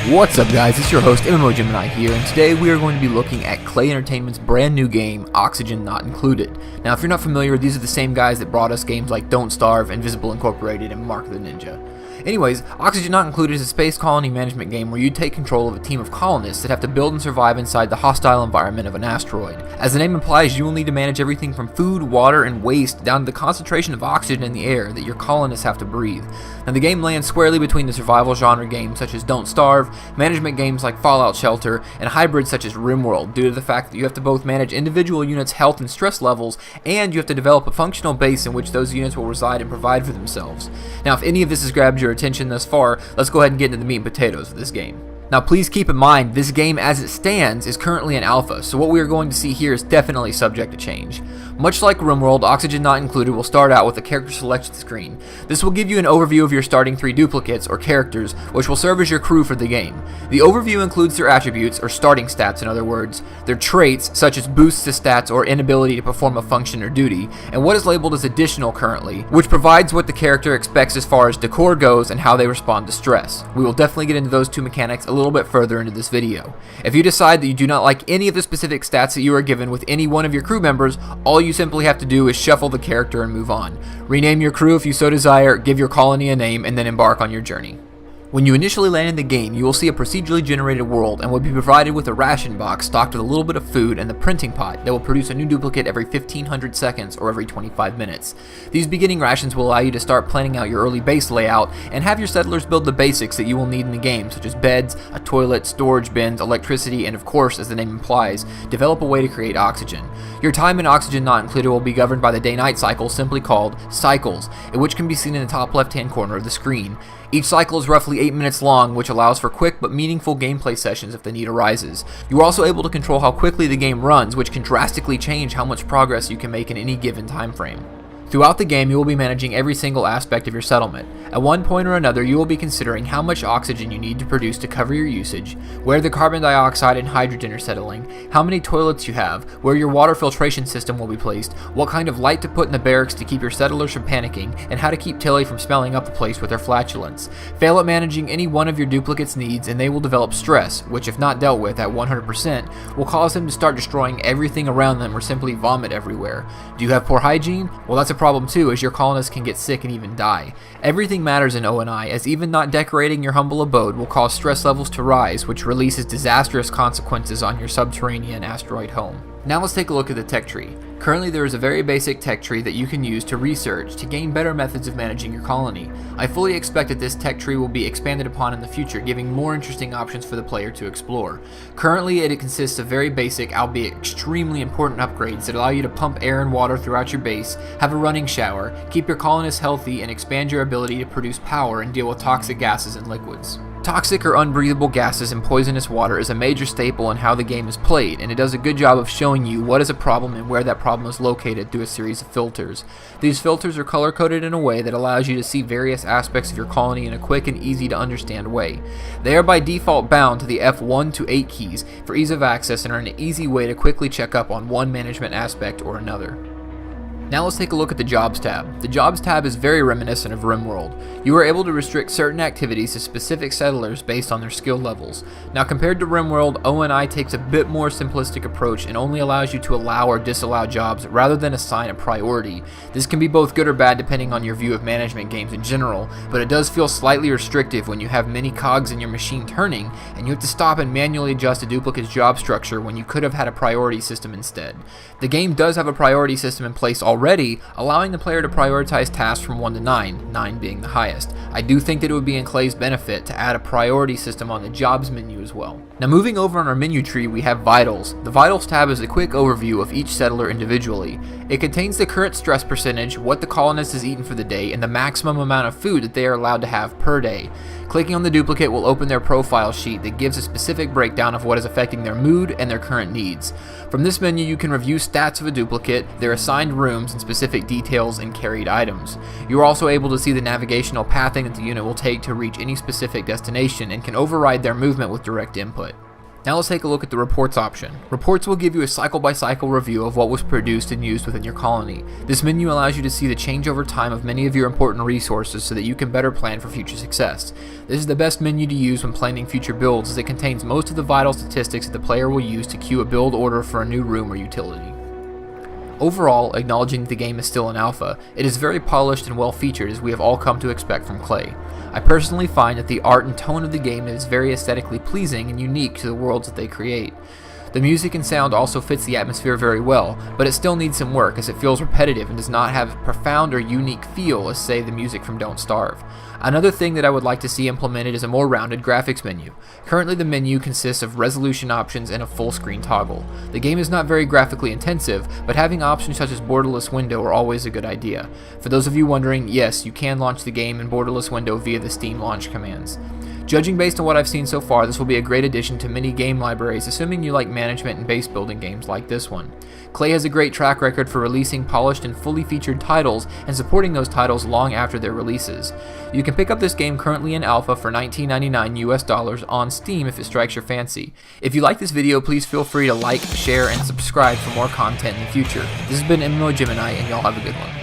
What's up guys, it's your host MMO Gemini here, and today we are going to be looking at Klei Entertainment's brand new game, Oxygen Not Included. Now if you're not familiar, these are the same guys that brought us games like Don't Starve, Invisible Incorporated, and Mark of the Ninja. Anyways, Oxygen Not Included is a space colony management game where you take control of a team of colonists that have to build and survive inside the hostile environment of an asteroid. As the name implies, you will need to manage everything from food, water, and waste down to the concentration of oxygen in the air that your colonists have to breathe. Now the game lands squarely between the survival genre games such as Don't Starve, management games like Fallout Shelter, and hybrids such as RimWorld, due to the fact that you have to both manage individual units' health and stress levels, and you have to develop a functional base in which those units will reside and provide for themselves. Now if any of this has grabbed your attention thus far, let's go ahead and get into the meat and potatoes of this game. Now please keep in mind, this game as it stands is currently in alpha, so what we are going to see here is definitely subject to change. Much like RimWorld, Oxygen Not Included will start out with a character selection screen. This will give you an overview of your starting 3 duplicates, or characters, which will serve as your crew for the game. The overview includes their attributes, or starting stats in other words, their traits, such as boosts to stats or inability to perform a function or duty, and what is labeled as additional currently, which provides what the character expects as far as decor goes and how they respond to stress. We will definitely get into those two mechanics a little bit further into this video. If you decide that you do not like any of the specific stats that you are given with any one of your crew members, all you simply have to do is shuffle the character and move on. Rename your crew if you so desire, give your colony a name, and then embark on your journey. When you initially land in the game, you will see a procedurally generated world and will be provided with a ration box stocked with a little bit of food and the printing pot that will produce a new duplicate every 1500 seconds or every 25 minutes. These beginning rations will allow you to start planning out your early base layout and have your settlers build the basics that you will need in the game, such as beds, a toilet, storage bins, electricity, and of course, as the name implies, develop a way to create oxygen. Your time in Oxygen Not Included will be governed by the day-night cycle, simply called cycles, which can be seen in the top left-hand corner of the screen. Each cycle is roughly 8 minutes long, which allows for quick but meaningful gameplay sessions if the need arises. You are also able to control how quickly the game runs, which can drastically change how much progress you can make in any given time frame. Throughout the game, you will be managing every single aspect of your settlement. At one point or another, you will be considering how much oxygen you need to produce to cover your usage, where the carbon dioxide and hydrogen are settling, how many toilets you have, where your water filtration system will be placed, what kind of light to put in the barracks to keep your settlers from panicking, and how to keep Tilly from smelling up the place with her flatulence. Fail at managing any one of your duplicates' needs and they will develop stress, which if not dealt with at 100%, will cause them to start destroying everything around them or simply vomit everywhere. Do you have poor hygiene? Well, that's a problem too, as your colonists can get sick and even die. Everything matters in ONI, as even not decorating your humble abode will cause stress levels to rise, which releases disastrous consequences on your subterranean asteroid home. Now let's take a look at the tech tree. Currently there is a very basic tech tree that you can use to research to gain better methods of managing your colony. I fully expect that this tech tree will be expanded upon in the future, giving more interesting options for the player to explore. Currently it consists of very basic, albeit extremely important upgrades that allow you to pump air and water throughout your base, have a running shower, keep your colonists healthy, and expand your ability to produce power and deal with toxic gases and liquids. Toxic or unbreathable gases and poisonous water is a major staple in how the game is played, and it does a good job of showing you what is a problem and where that problem is located through a series of filters. These filters are color-coded in a way that allows you to see various aspects of your colony in a quick and easy to understand way. They are by default bound to the F1 to 8 keys for ease of access and are an easy way to quickly check up on one management aspect or another. Now let's take a look at the Jobs tab. The Jobs tab is very reminiscent of RimWorld. You are able to restrict certain activities to specific settlers based on their skill levels. Now compared to RimWorld, ONI takes a bit more simplistic approach and only allows you to allow or disallow jobs rather than assign a priority. This can be both good or bad depending on your view of management games in general, but it does feel slightly restrictive when you have many cogs in your machine turning and you have to stop and manually adjust a duplicate's job structure when you could have had a priority system instead. The game does have a priority system in place already, allowing the player to prioritize tasks from 1 to 9, 9 being the highest. I do think that it would be in Klei's benefit to add a priority system on the jobs menu as well. Now moving over on our menu tree, we have Vitals. The Vitals tab is a quick overview of each settler individually. It contains the current stress percentage, what the colonist has eaten for the day, and the maximum amount of food that they are allowed to have per day. Clicking on the duplicate will open their profile sheet that gives a specific breakdown of what is affecting their mood and their current needs. From this menu you can review stats of a duplicate, their assigned rooms, and specific details and carried items. You are also able to see the navigational pathing that the unit will take to reach any specific destination and can override their movement with direct input. Now let's take a look at the reports option. Reports will give you a cycle-by-cycle review of what was produced and used within your colony. This menu allows you to see the change over time of many of your important resources so that you can better plan for future success. This is the best menu to use when planning future builds, as it contains most of the vital statistics that the player will use to queue a build order for a new room or utility. Overall, acknowledging that the game is still in alpha, it is very polished and well featured, as we have all come to expect from Klei. I personally find that the art and tone of the game is very aesthetically pleasing and unique to the worlds that they create. The music and sound also fits the atmosphere very well, but it still needs some work, as it feels repetitive and does not have a profound or unique feel as, say, the music from Don't Starve. Another thing that I would like to see implemented is a more rounded graphics menu. Currently the menu consists of resolution options and a full screen toggle. The game is not very graphically intensive, but having options such as borderless window are always a good idea. For those of you wondering, yes, you can launch the game in borderless window via the Steam launch commands. Judging based on what I've seen so far, this will be a great addition to many game libraries, assuming you like management and base building games like this one. Klei has a great track record for releasing polished and fully featured titles and supporting those titles long after their releases. You can pick up this game currently in alpha for $19.99 US on Steam if it strikes your fancy. If you like this video, please feel free to like, share, and subscribe for more content in the future. This has been MMO Gemini, and y'all have a good one.